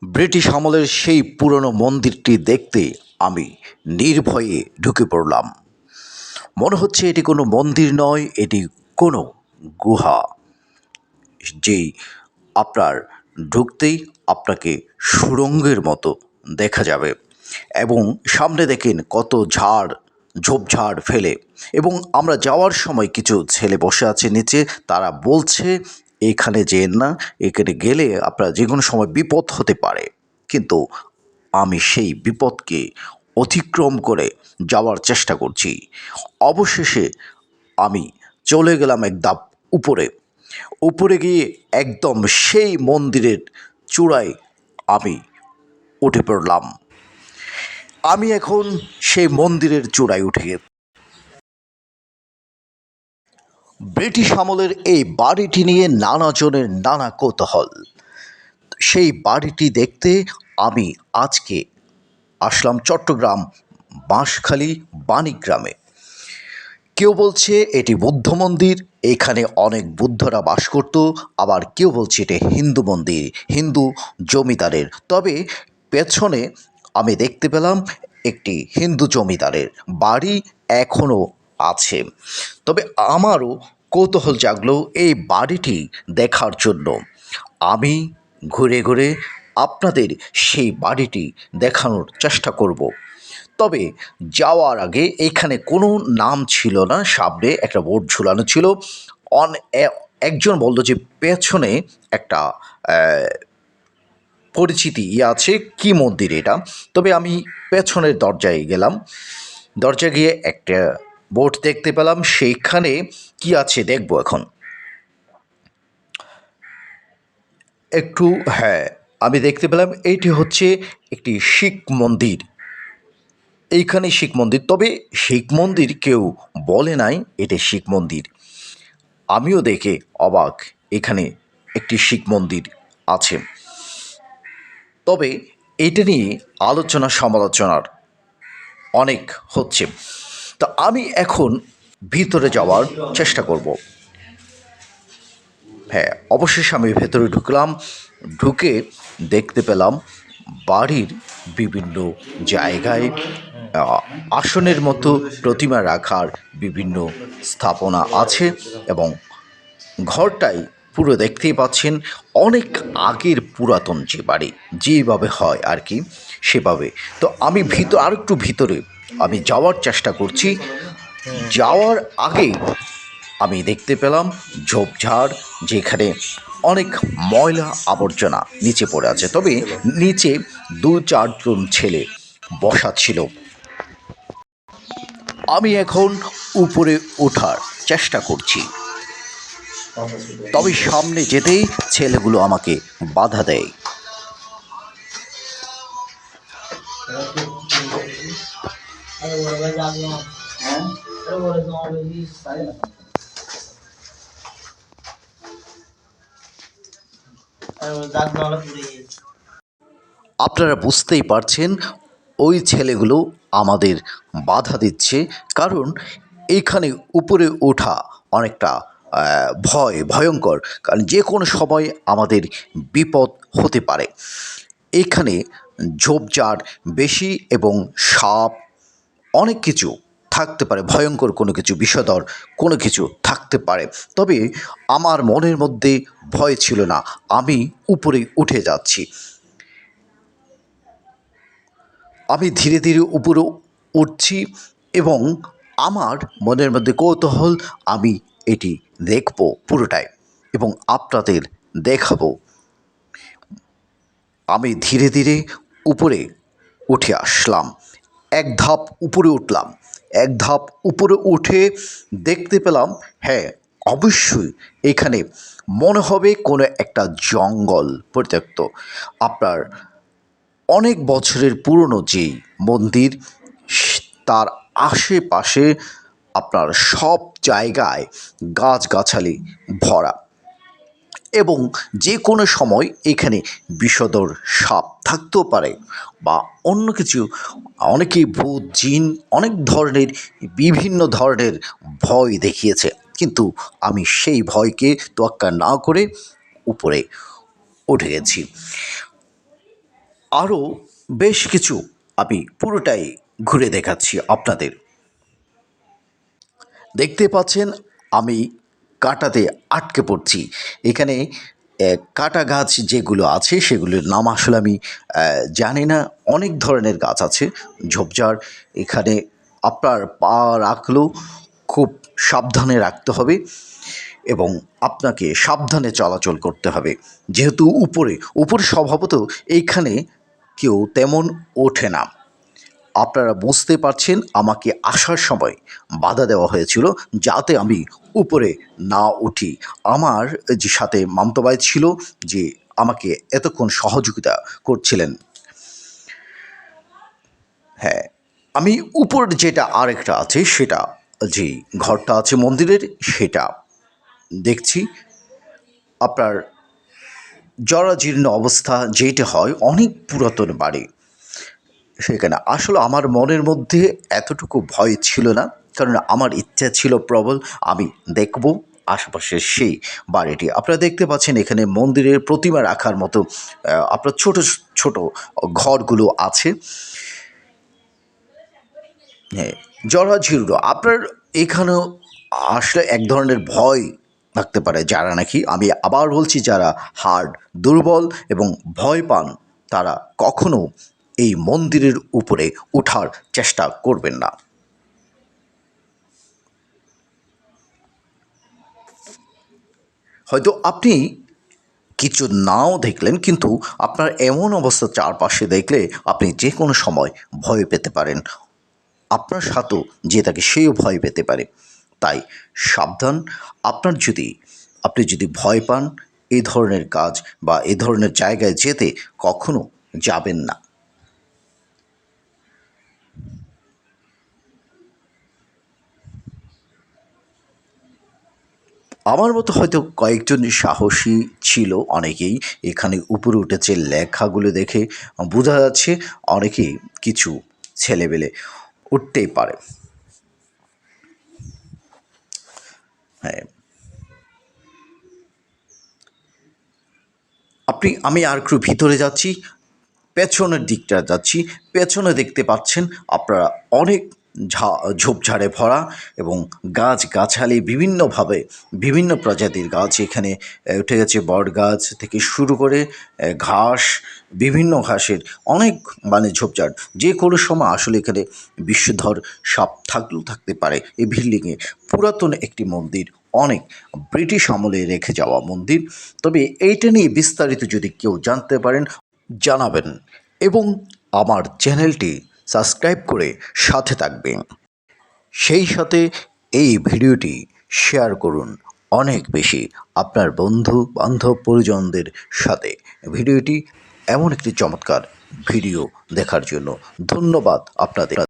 British আমলের সেই পুরনো মন্দিরটি দেখতে আমি নির্ভয়ে ঢুকে পড়লাম। মনে হচ্ছে এটি কোনো মন্দির নয়, এটি কোনো গুহা, যেই আপনার ঢুকতেই আপনাকে সুড়ঙ্গের মতো দেখা যাবে। এবং সামনে দেখেন কত ঝোপঝাড় ফেলে। এবং আমরা যাওয়ার সময় কিছু ছেলে বসে আছে নিচে, তারা বলছে এখানে যেন না, এখানে গেলে আপনার যে কোনো সময় বিপদ হতে পারে। কিন্তু আমি সেই বিপদকে অতিক্রম করে যাওয়ার চেষ্টা করছি। অবশেষে আমি চলে গেলাম এক ধাপ উপরে। উপরে গিয়ে একদম সেই মন্দিরের চূড়ায় আমি উঠে পড়লাম। আমি এখন সেই মন্দিরের চূড়ায় উঠে গেছি। ব্রিটিশ আমলের এই বাড়িটি নিয়ে নানা জনের নানা কৌতূহল। সেই বাড়িটি দেখতে আমি আজকে আসলাম চট্টগ্রাম বাঁশখালী বাণীগ্রামে। কেউ বলছে এটি বুদ্ধ মন্দির, এখানে অনেক বুদ্ধরা বাস করত। আবার কেউ বলছে এটি হিন্দু মন্দির, হিন্দু জমিদারের। তবে পেছনে আমি দেখতে পেলাম একটি হিন্দু জমিদারের বাড়ি এখনও আছে। তবে আমারও কৌতূহল জাগলো এই বাড়িটি দেখার জন্য। আমি ঘুরে ঘুরে আপনাদের সেই বাড়িটি দেখানোর চেষ্টা করব। তবে যাওয়ার আগে এখানে কোনো নাম ছিল না, সামনে একটা বোর্ড ঝুলানো ছিল। অন একজন বলল যে পেছনে একটা পরিচিতি আছে, কি মন্দির এটা। তবে আমি পেছনের দরজায় গেলাম। দরজা গিয়ে একটা বোর্ড দেখতে পেলাম, সেইখানে কি আছে দেখব এখন একটু। হ্যাঁ, আমি দেখতে পেলাম এইটি হচ্ছে একটি শিখ মন্দির। এইখানে শিখ মন্দির, তবে শিখ মন্দির কেউ বলে নাই এটা শিখ মন্দির। আমিও দেখে অবাক, এখানে একটি শিখ মন্দির আছে। তবে এটা নিয়ে আলোচনা সমালোচনার অনেক হচ্ছে। তা আমি এখন ভিতরে যাওয়ার চেষ্টা করব। হ্যাঁ, অবশেষে আমি ভেতরে ঢুকলাম। ঢুকে দেখতে পেলাম বাড়ির বিভিন্ন জায়গায় আসনের মতো প্রতিমা রাখার বিভিন্ন স্থাপনা আছে। এবং ঘরটাই পুরো দেখতেই পাচ্ছেন অনেক আগের পুরাতন যে বাড়ি যেভাবে হয় আর কি, সেভাবে। তো আমি আর একটু ভিতরে আমি যাওয়ার চেষ্টা করছি। যাওয়ার আগে আমি দেখতে পেলাম ঝোপঝাড়, যেখানে অনেক ময়লা আবর্জনা নিচে পড়ে আছে। তবে নিচে 2-4 জন ছেলে বসা ছিল। আমি এখন উপরে ওঠার চেষ্টা করছি, তবে সামনে যেতেই ছেলেগুলো আমাকে বাধা দেয়। আপনারা বুঝতেই পারছেন ওই ছেলেগুলো আমাদের বাধা দিচ্ছে, কারণ এইখানে উপরে ওঠা অনেকটা ভয়ঙ্কর। কারণ যে কোনো সময় আমাদের বিপদ হতে পারে। এখানে ঝোপঝাড় বেশি এবং সাপ অনেক কিছু থাকতে পারে, ভয়ঙ্কর কোনো কিছু, বিষধর কোনো কিছু থাকতে পারে। তবে আমার মনের মধ্যে ভয় ছিল না, আমি উপরে উঠে যাচ্ছি। আমি ধীরে ধীরে উপরে উঠছি এবং আমার মনের মধ্যে কৌতূহল, আমি এটি দেখব পুরোটাই এবং আপনাদের দেখাবো। আমি ধীরে ধীরে উপরে উঠে আসলাম, এক ধাপ উপরে উঠলাম। এক ধাপ উপরে উঠে দেখতে পেলাম, হ্যাঁ অবশ্যই এখানে মনে হবে কোনো একটা জঙ্গল পরিত্যক্ত। আপনার অনেক বছরের পুরনো যেই মন্দির, তার আশেপাশে আপনার সব জায়গায় গাছগাছালি ভরা। এবং যে কোনো সময় এখানে বিষধর সাপ থাকতেও পারে বা অন্য কিছু। অনেকেই ভূত জিন অনেক ধরনের বিভিন্ন ধরনের ভয় দেখিয়েছে, কিন্তু আমি সেই ভয়কে তোয়াক্কা না করে উপরে উঠে গেছি। আরও বেশ কিছু আমি পুরোটাই ঘুরে দেখাচ্ছি আপনাদের। দেখতে পাচ্ছেন আমি কাঁটাতে আটকে পড়ছি। এখানে কাঁটা গাছ যেগুলো আছে সেগুলোর নাম আসলে আমি জানি না। অনেক ধরনের গাছ আছে ঝোপঝাড়। এখানে আপনার পা রাখলেও খুব সাবধানে রাখতে হবে এবং আপনাকে সাবধানে চলাচল করতে হবে। যেহেতু উপরে স্বভাবত এইখানে কেউ তেমন ওঠে না। আপনারা বুঝতে পারছেন আমাকে আসার সময় বাধা দেওয়া হয়েছিল যাতে আমি উপরে না উঠি। আমার যে সাথে মামতো ভাই ছিল যে আমাকে এতক্ষণ সহযোগিতা করছিলেন। হ্যাঁ, আমি উপর যেটা আরেকটা আছে সেটা যে ঘরটা আছে মন্দিরের সেটা দেখছি। আপনার জরাজীর্ণ অবস্থা যেটা হয় অনেক পুরাতন বাড়ি। সেখানে আসলে আমার মনের মধ্যে এতটুকু ভয় ছিল না, কারণ আমার ইচ্ছা ছিল প্রবল আমি দেখব আশেপাশের সেই বাড়িটি। আপনারা দেখতে পাচ্ছেন এখানে মন্দিরের প্রতিমা রাখার মতো আপনার ছোট ছোট ঘরগুলো আছে। হ্যাঁ, জরাজীর্ণ আপনার এখানেও আসলে এক ধরনের ভয় থাকতে পারে যারা নাকি, আমি আবার বলছি, যারা হাড় দুর্বল এবং ভয় পান তারা কখনো এই মন্দিরের উপরে ওঠার চেষ্টা করবেন না। হয়তো আপনি কিছু নাও দেখলেন, কিন্তু আপনার এমন অবস্থা চারপাশে দেখলে আপনি যে কোনো সময় ভয় পেতে পারেন। আপনার সাথেও যে তাকে সেও ভয় পেতে পারে। তাই সাবধান। আপনি যদি ভয় পান এই ধরনের কাজ বা এই ধরনের জায়গায় যেতে কখনো যাবেন না। আমার মতো হয়তো কয়েকজন সাহসী ছিল অনেকেই এখানে উপরে উঠেছে। লেখাগুলো দেখে বোঝা যাচ্ছে অনেকেই কিছু ছেলেবেলে উঠতেই পারে। হ্যাঁ, আমি আর একটু ভিতরে যাচ্ছি, পেছনের দিকটা যাচ্ছি। পেছনে দেখতে পাচ্ছেন আপনারা অনেক ঝোপঝাড়ে ভরা এবং গাছগাছালি বিভিন্নভাবে বিভিন্ন প্রজাতির গাছ এখানে উঠে গেছে। বট গাছ থেকে শুরু করে ঘাস, বিভিন্ন ঘাসের অনেক মানে ঝোপঝাড়। যে কোনো সময় আসলে এখানে বিষধর সাপ থাকলেও থাকতে পারে। এই বিল্ডিংয়ে পুরাতন একটি মন্দির, অনেক ব্রিটিশ আমলে রেখে যাওয়া মন্দির। তবে এইটা নিয়ে বিস্তারিত যদি কেউ জানতে পারেন জানাবেন এবং আমার চ্যানেলটি সাবস্ক্রাইব করে সাথে থাকবেন। সেই সাথে এই ভিডিওটি শেয়ার করুন অনেক বেশি আপনার বন্ধু বান্ধব পরিজনদের সাথে। ভিডিওটি এমন একটি চমৎকার ভিডিও দেখার জন্য ধন্যবাদ আপনাদের।